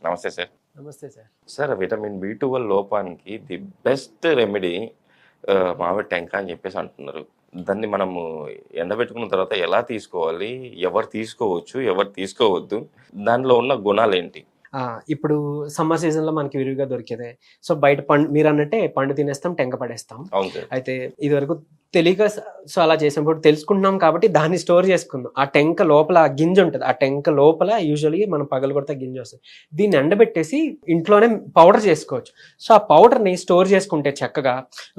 నమస్తే సార్. నమస్తే sir. Sir vitamin B12 లోపానికి ది బెస్ట్ రెమెడీ మామిడి టెంక అని చెప్పేసి అంటున్నారు. దాన్ని మనము ఎండబెట్టుకున్న తర్వాత ఎలా తీసుకోవాలి? ఎవరు తీసుకోవచ్చు? ఎవరు తీసుకోవద్దు? దానిలో ఉన్న గుణాలేంటి? ఇప్పుడు సమ్మర్ సీజన్లో మనకి విరివిగా దొరికేదే. సో బయట మీరు అన్నట్టే పండు తినేస్తాం, టెంక పడేస్తాం. అవును సార్. అయితే ఇదివరకు తెలియక సో అలా చేసినప్పుడు తెలుసుకుంటున్నాం కాబట్టి దాన్ని స్టోర్ చేసుకుందాం. ఆ టెంక లోపల ఆ గింజ ఉంటుంది. ఆ టెంక లోపల యూజువల్గా మనం పగలు కొడితే గింజ వస్తుంది. దీన్ని ఎండబెట్టేసి ఇంట్లోనే పౌడర్ చేసుకోవచ్చు. సో ఆ పౌడర్ని స్టోర్ చేసుకుంటే చక్కగా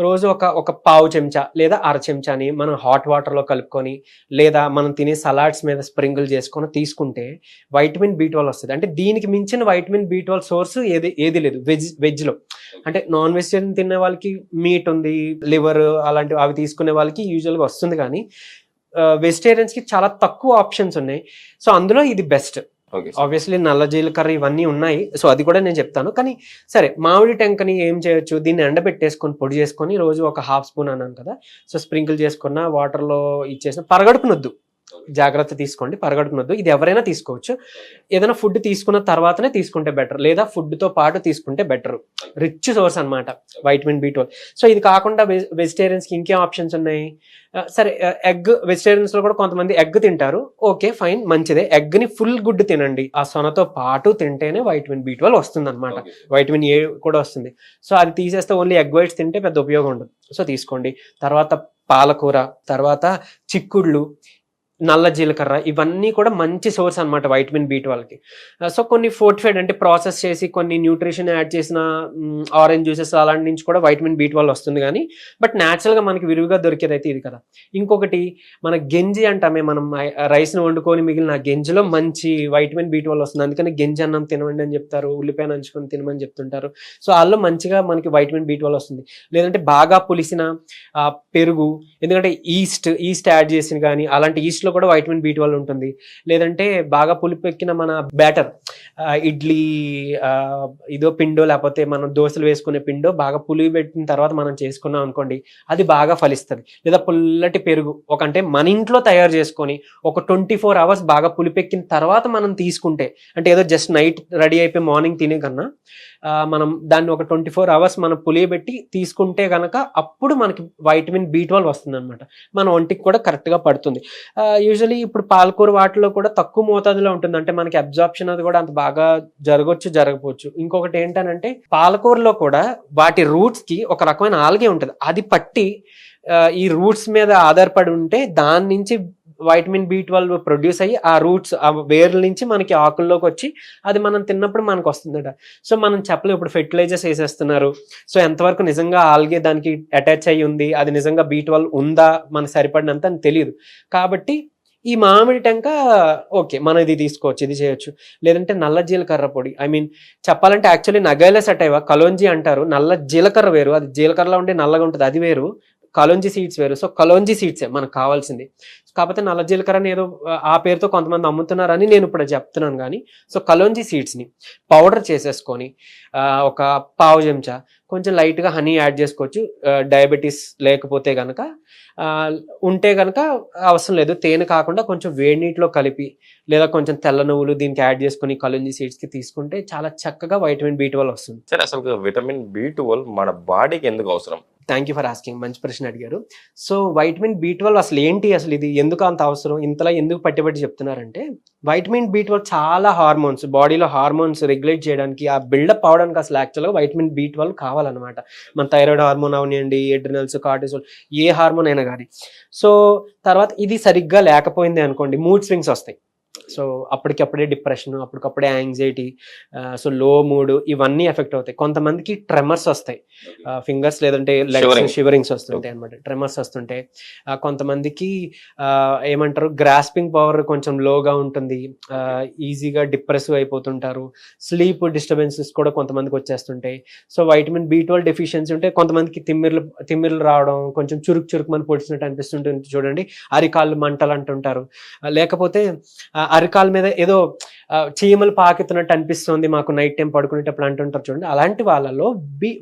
రోజు ఒక పావు చెంచా లేదా అర చెంచాని మనం హాట్ వాటర్లో కలుపుకొని లేదా మనం తినే సలాడ్స్ మీద స్ప్రింకిల్ చేసుకొని తీసుకుంటే వైటమిన్ B12 వస్తుంది. అంటే దీనికి మించిన వైటమిన్ B12 సోర్స్ ఏది లేదు వెజ్లో. అంటే నాన్ వెజిటేరియన్ తినే వాళ్ళకి మీట్ ఉంది, లివర్ అలాంటివి అవి తీసుకునే వాళ్ళకి యూజువల్గా వస్తుంది. కానీ వెజిటేరియన్స్కి చాలా తక్కువ ఆప్షన్స్ ఉన్నాయి. సో అందులో ఇది బెస్ట్. ఆబ్వియస్లీ నల్ల జీలకర్ర ఇవన్నీ ఉన్నాయి. సో అది కూడా నేను చెప్తాను. కానీ సరే, మామిడి టెంకని ఏం చేయొచ్చు, దీన్ని ఎండబెట్టేసుకొని పొడి చేసుకొని రోజు ఒక హాఫ్ స్పూన్ అన్నాను కదా, సో స్ప్రింకిల్ చేసుకున్న వాటర్లో ఇచ్చేసిన పరగడుపునొద్దు, జాగ్రత్త తీసుకోండి, పరగడుపునొద్దు. ఇది ఎవరైనా తీసుకోవచ్చు. ఏదైనా ఫుడ్ తీసుకున్న తర్వాతనే తీసుకుంటే బెటర్, లేదా ఫుడ్తో పాటు తీసుకుంటే బెటర్. రిచ్ సోర్స్ అనమాట వైటమిన్ B12. సో ఇది కాకుండా వెజిటేరియన్స్కి ఇంకేం ఆప్షన్స్ ఉన్నాయి? సరే, ఎగ్ వెజిటేరియన్స్లో కూడా కొంతమంది ఎగ్ తింటారు. ఓకే ఫైన్, మంచిదే. ఎగ్ని ఫుల్ గుడ్డు తినండి. ఆ సొనతో పాటు తింటేనే వైటమిన్ B12 వస్తుంది అనమాట. వైటమిన్ A కూడా వస్తుంది. సో అది తీసేస్తే ఓన్లీ ఎగ్ వైట్స్ తింటే పెద్ద ఉపయోగం ఉండదు. సో తీసుకోండి. తర్వాత పాలకూర, తర్వాత చిక్కుళ్ళు, నల్ల జీలకర్ర, ఇవన్నీ కూడా మంచి సోర్స్ అనమాట వైటమిన్ B12కి. సో కొన్ని ఫోర్టిఫైడ్ అంటే ప్రాసెస్ చేసి కొన్ని న్యూట్రిషన్ యాడ్ చేసిన ఆరెంజ్ జ్యూసెస్ అలాంటి నుంచి కూడా వైటమిన్ B12 వస్తుంది. కానీ బట్ న్యాచురల్గా మనకి విరివిగా దొరికేది అయితే ఇది కదా. ఇంకొకటి మన గెంజి అంటామే, మనం రైస్ని వండుకొని మిగిలిన గెంజిలో మంచి వైటమిన్ B12 వస్తుంది. అందుకని గెంజి అన్నం తినవండి అని చెప్తారు, ఉల్లిపాయ నంచుకొని తినమని చెప్తుంటారు. సో అందులో మంచిగా మనకి వైటమిన్ B12 వస్తుంది. లేదంటే బాగా పులిసిన పెరుగు, ఎందుకంటే ఈస్ట్ యాడ్ చేసిన కానీ అలాంటి ఈస్ట్లో కూడా వైటమిన్ B12 ఉంటుంది. లేదంటే బాగా పులిపెక్కిన మన బ్యాటర్, ఇడ్లీ ఇదో పిండో లేకపోతే మనం దోశలు వేసుకునే పిండో బాగా పులి పెట్టిన తర్వాత మనం చేసుకున్నాం అనుకోండి, అది బాగా ఫలిస్తుంది. లేదా పుల్లటి పెరుగు అంటే మన ఇంట్లో తయారు చేసుకొని ఒక 24 hours బాగా పులిపెక్కిన తర్వాత మనం తీసుకుంటే, అంటే ఏదో జస్ట్ నైట్ రెడీ అయిపోయి మార్నింగ్ తినే కన్నా మనం దాన్ని ఒక 24 hours మనం పులియబెట్టి తీసుకుంటే కనుక అప్పుడు మనకి వైటమిన్ B12 వస్తుంది అనమాట. మన ఒంటికి కూడా కరెక్ట్గా పడుతుంది. యూజువలీ ఇప్పుడు పాలకూర వాటిలో కూడా తక్కువ మోతాదులో ఉంటుంది. అంటే మనకి అబ్జార్ప్షన్ అది కూడా అంత బాగా జరగకపోవచ్చు. ఇంకొకటి ఏంటనంటే పాలకూరలో కూడా వాటి రూట్స్కి ఒక రకమైన ఆల్గే ఉంటుంది. అది పట్టి ఈ రూట్స్ మీద ఆధారపడి ఉంటే దాని నుంచి వైటమిన్ B12 ప్రొడ్యూస్ అయ్యి ఆ రూట్స్ ఆ వేర్ల నుంచి మనకి ఆకుల్లోకి వచ్చి అది మనం తిన్నప్పుడు మనకు వస్తుందట. సో మనం చెప్పలేము ఇప్పుడు ఫెర్టిలైజర్స్ వేసేస్తున్నారు. సో ఎంతవరకు నిజంగా ఆల్గే దానికి అటాచ్ అయ్యి ఉంది, అది నిజంగా B12 ఉందా మనకు సరిపడినంత అని తెలియదు. కాబట్టి ఈ మామిడి టెంక ఓకే, మనం ఇది తీసుకోవచ్చు, ఇది చేయొచ్చు. లేదంటే నల్ల జీలకర్ర పొడి, చెప్పాలంటే యాక్చువల్లీ నగైల సటైవా కలోంజీ అంటారు. నల్ల జీలకర్ర వేరు, అది జీలకర్రలో ఉంటే నల్లగా ఉంటుంది, అది వేరు. కలోంజీ సీడ్స్ వేరు. సో కలోంజీ సీడ్సే మనకు కావాల్సింది. కాకపోతే నల్ల జీలకర్రని ఏదో ఆ పేరుతో కొంతమంది అమ్ముతున్నారని నేను ఇప్పుడు చెప్తున్నాను. కానీ సో కలోంజీ సీడ్స్ని పౌడర్ చేసేసుకొని ఒక పావు చెంచా కొంచెం లైట్గా హనీ యాడ్ చేసుకోవచ్చు. డయాబెటీస్ లేకపోతే కనుక ఉంటే కనుక అవసరం లేదు. తేనె కాకుండా కొంచెం వేడి నీటిలో కలిపి లేదా కొంచెం తెల్ల నువ్వులు దీనికి యాడ్ చేసుకుని కలోంజీ సీడ్స్కి తీసుకుంటే చాలా చక్కగా వైటమిన్ B12 వస్తుంది. సరే, అసలు విటమిన్ B12 మన బాడీకి ఎందుకు అవసరం? థ్యాంక్ యూ ఫర్ ఆస్కింగ్, మంచి ప్రశ్న అడిగారు. సో వైటమిన్ B12 అసలు ఏంటి, అసలు ఇది ఎందుకు అంత అవసరం, ఇంతలా ఎందుకు పట్టుబట్టి చెప్తున్నారంటే వైటమిన్ B12 చాలా హార్మోన్స్, బాడీలో హార్మోన్స్ రెగ్యులేట్ చేయడానికి, ఆ బిల్డప్ అవడానికి అసలు యాక్చువల్గా వైటమిన్ B12 కావాలన్నమాట. మన థైరాయిడ్ హార్మోన్ అవనివ్వండి, ఎడ్రినల్స్, కార్టిసోల్, ఏ హార్మోన్ అయినా కానీ. సో తర్వాత ఇది సరిగ్గా లేకపోయింది అనుకోండి, మూడ్ స్వింగ్స్ వస్తాయి. సో అప్పటికప్పుడే డిప్రెషన్, అప్పటికప్పుడే యాంగ్జైటీ, సో లో మూడ్, ఇవన్నీ ఎఫెక్ట్ అవుతాయి. కొంతమందికి ట్రెమర్స్ వస్తాయి, ఫింగర్స్ లేదంటే లెగ్స్ షివరింగ్స్ వస్తుంటాయి అనమాట, ట్రెమర్స్ వస్తుంటాయి. కొంతమందికి ఏమంటారు, గ్రాస్పింగ్ పవర్ కొంచెం లోగా ఉంటుంది, ఈజీగా డిప్రెసివ్ అయిపోతుంటారు. స్లీప్ డిస్టర్బెన్సెస్ కూడా కొంతమందికి వచ్చేస్తుంటాయి. సో వైటమిన్ B12 డెఫిషియన్సీ ఉంటే కొంతమందికి తిమ్మిర్లు రావడం, కొంచెం చురుకుమని పొడిచినట్టు అనిపిస్తుంటుంది చూడండి, అరికాళ్ళు మంటలు అంటుంటారు. లేకపోతే అరికాల మీద ఏదో చీమలు పాకుతున్నట్టు అనిపిస్తుంది మాకు నైట్ టైం పడుకునేటప్పుడు అంటుంటారు చూడండి, అలాంటి వాళ్ళలో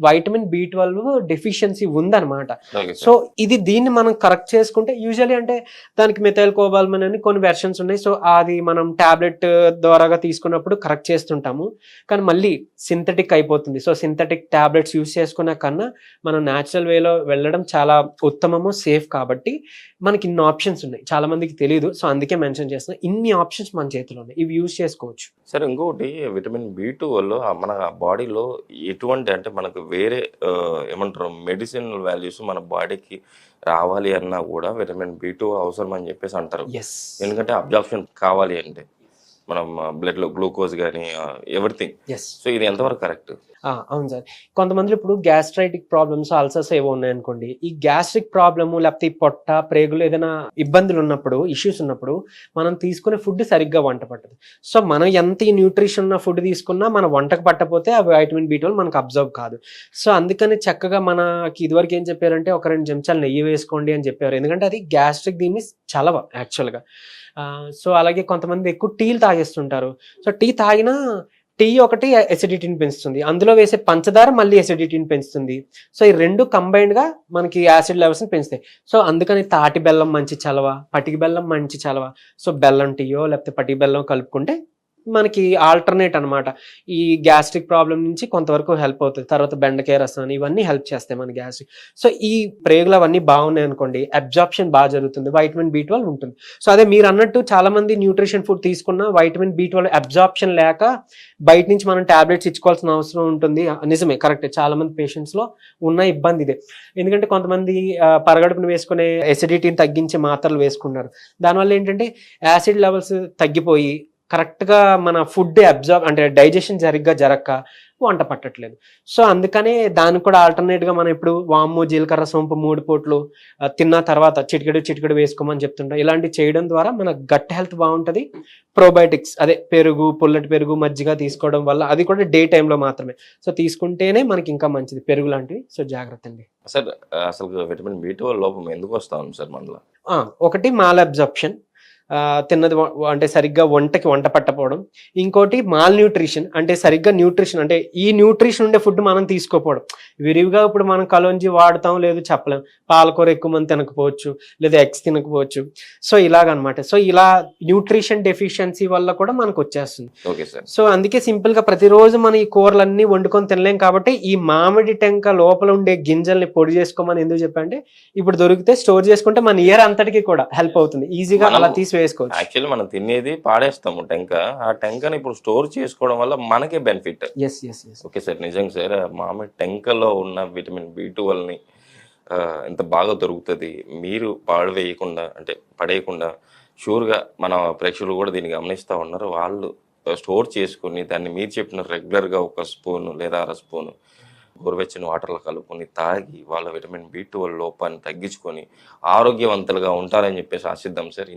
వైటమిన్ B12 డెఫిషియన్సీ ఉందన్నమాట. Okay so sir. దీన్ని మనం కరెక్ట్ చేసుకుంటే యూజువల్లీ అంటే దానికి మెథైల్ కోబాల్మిన్ అని కొన్ని వెర్షన్స్ ఉన్నాయి. సో అది మనం టాబ్లెట్ ద్వారాగా తీసుకున్నప్పుడు కరెక్ట్ చేస్తుంటాము, కానీ మళ్ళీ సింథటిక్ అయిపోతుంది. సో సింథటిక్ టాబ్లెట్స్ యూస్ చేసుకున్న కన్నా మనం న్యాచురల్ వేలో వెళ్ళడం చాలా ఉత్తమము, సేఫ్. కాబట్టి మనకి ఇన్ని ఆప్షన్స్ ఉన్నాయి, చాలా మందికి తెలియదు. సో అందుకే మెన్షన్ చేస్తున్నా, ఇన్ని ఆప్షన్స్ మన చేతిలో ఉన్నాయి, ఇవి యూస్ చేసుకోవచ్చు. సరే, ఇంకొకటి విటమిన్ B12 మన బాడీలో ఎటువంటి అంటే మనకు వేరే ఏమంటారు మెడిసినల్ వాల్యూస్ మన బాడీకి రావాలి అన్నా కూడా విటమిన్ B12 అవసరం అని చెప్పేసి అంటారు. ఎస్, ఎందుకంటే అబ్జార్ప్షన్ కావాలి అంటే మనం బ్లడ్లో గ్లూకోజ్ కానీ ఎవ్రీథింగ్. ఎస్. సో ఇది ఎంతవరకు కరెక్ట్? అవును సార్. కొంతమందిలో ఇప్పుడు గ్యాస్ట్రైటిక్ ప్రాబ్లమ్స్, అల్సర్స్ ఏవో ఉన్నాయనుకోండి, ఈ గ్యాస్ట్రిక్ ప్రాబ్లము లేకపోతే ఈ పొట్ట ప్రేగులు ఏదైనా ఇబ్బందులు ఉన్నప్పుడు, ఇష్యూస్ ఉన్నప్పుడు మనం తీసుకునే ఫుడ్ సరిగ్గా వంట పట్టదు. సో మనం ఎంత ఈ న్యూట్రిషన్ ఉన్న ఫుడ్ తీసుకున్నా మన వంటకు పట్టకపోతే ఆ వైటమిన్ B12 మనకు అబ్జర్వ్ కాదు. సో అందుకని చక్కగా మనకి ఇదివరకు ఏం చెప్పారంటే ఒక 2 చెంచాలు నెయ్యి వేసుకోండి అని చెప్పారు, ఎందుకంటే అది గ్యాస్ట్రిక్ దీన్ని చలవ యాక్చువల్గా. సో అలాగే కొంతమంది ఎక్కువ టీలు తాగేస్తుంటారు. సో టీ తాగినా టీ ఒకటి ఎసిడిటీని పెంచుతుంది, అందులో వేసే పంచదార మళ్ళీ ఎసిడిటీని పెంచుతుంది. సో ఈ రెండు కంబైన్డ్గా మనకి యాసిడ్ లెవెల్స్ని పెంచుతాయి. సో అందుకని తాటి బెల్లం మంచి చలవ, పటికి బెల్లం మంచి చలవ. సో బెల్లం టీయో లేకపోతే పటికి బెల్లం కలుపుకుంటే మనకి ఆల్టర్నేట్ అనమాట. ఈ గ్యాస్ట్రిక్ ప్రాబ్లం నుంచి కొంతవరకు హెల్ప్ అవుతుంది. తర్వాత బెండకాయ రసం అని ఇవన్నీ హెల్ప్ చేస్తాయి మన గ్యాస్ట్రిక్. సో ఈ ప్రేగులు అవన్నీ బాగున్నాయి అనుకోండి, అబ్జార్ప్షన్ బాగా జరుగుతుంది, వైటమిన్ B12 ఉంటుంది. సో అదే మీరు అన్నట్టు చాలా మంది న్యూట్రిషన్ ఫుడ్ తీసుకున్న వైటమిన్ B12 అబ్జార్ప్షన్ లేక బయట నుంచి మనం టాబ్లెట్స్ ఇచ్చుకోవాల్సిన అవసరం ఉంటుంది. నిజమే, కరెక్టే, చాలా మంది పేషెంట్స్లో ఉన్న ఇబ్బంది ఇదే. ఎందుకంటే కొంతమంది పరగడుపును వేసుకునే ఎసిడిటీని తగ్గించే మాత్రలు వేసుకున్నారు, దానివల్ల ఏంటంటే యాసిడ్ లెవెల్స్ తగ్గిపోయి కరెక్ట్గా మన ఫుడ్ అబ్జార్బ్ అంటే డైజెషన్ సరిగ్గా జరగక వంట పట్టట్లేదు. సో అందుకనే దానికి కూడా ఆల్టర్నేట్గా మనం ఇప్పుడు వాము, జీలకర్ర, సోంపు 3 పూట్లు తిన్న తర్వాత చిటికెడు వేసుకోమని చెప్తుంటాం. ఇలాంటివి చేయడం ద్వారా మన గట్ హెల్త్ బాగుంటుంది. ప్రోబయోటిక్స్ అదే పెరుగు, పుల్లటి పెరుగు, మజ్జిగ తీసుకోవడం వల్ల, అది కూడా డే టైంలో మాత్రమే. సో తీసుకుంటేనే మనకి ఇంకా మంచిది పెరుగు లాంటివి. సో జాగ్రత్త అండి. సార్, అసలు విటమిన్ B12 లోపం ఎందుకు వస్తా ఉంది సార్ మనలో? ఒకటి మాల్ అబ్జార్ప్షన్, తిన్నది అంటే సరిగ్గా వంట పట్టకపోవడం. ఇంకోటి మాల్ న్యూట్రిషన్, అంటే సరిగ్గా న్యూట్రిషన్ అంటే ఈ న్యూట్రిషన్ ఉండే ఫుడ్ మనం తీసుకోపోవడం. విరివిగా ఇప్పుడు మనం కలోంజి వాడతాం లేదు చెప్పలేం, పాలకూర ఎక్కువ మంది తినకపోవచ్చు, లేదా ఎగ్స్ తినకపోవచ్చు. సో ఇలాగనమాట. సో ఇలా న్యూట్రిషన్ డెఫిషియన్సీ వల్ల కూడా మనకు వచ్చేస్తుంది. Okay sir. సో అందుకే సింపుల్ గా ప్రతిరోజు మనం ఈ కూరలన్నీ వండుకొని తినలేం కాబట్టి ఈ మామిడి టెంక లోపల ఉండే గింజల్ని పొడి చేసుకోమని ఎందుకు చెప్పంటే, ఇప్పుడు దొరికితే స్టోర్ చేసుకుంటే మన ఇయర్ అంతటికి కూడా హెల్ప్ అవుతుంది, ఈజీగా అలా తీసి వేసుకోవచ్చు. యాక్చువల్లీ మనం తినేది పాడేస్తాము టెంక, ఆ టెంకని ఇప్పుడు స్టోర్ చేసుకోవడం వల్ల మనకే బెనిఫిట్. ఓకే సార్, నిజంగా సార్, మామిడి టెంకలో ఉన్న విటమిన్ B12ని ఎంత బాగా దొరుకుతుంది, మీరు పాడువేయకుండా అంటే పడేయకుండా షూర్గా మన ప్రేక్షకులు కూడా దీన్ని గమనిస్తూ ఉన్నారు. వాళ్ళు స్టోర్ చేసుకుని దాన్ని మీరు చెప్పిన రెగ్యులర్గా 1 స్పూను లేదా 1/2 స్పూను గోరువెచ్చని వాటర్లో కలుపుకొని తాగి వాళ్ళ విటమిన్ B12 లోపాన్ని తగ్గించుకొని ఆరోగ్యవంతులుగా ఉంటారని చెప్పేసి ఆశిద్దాం సార్.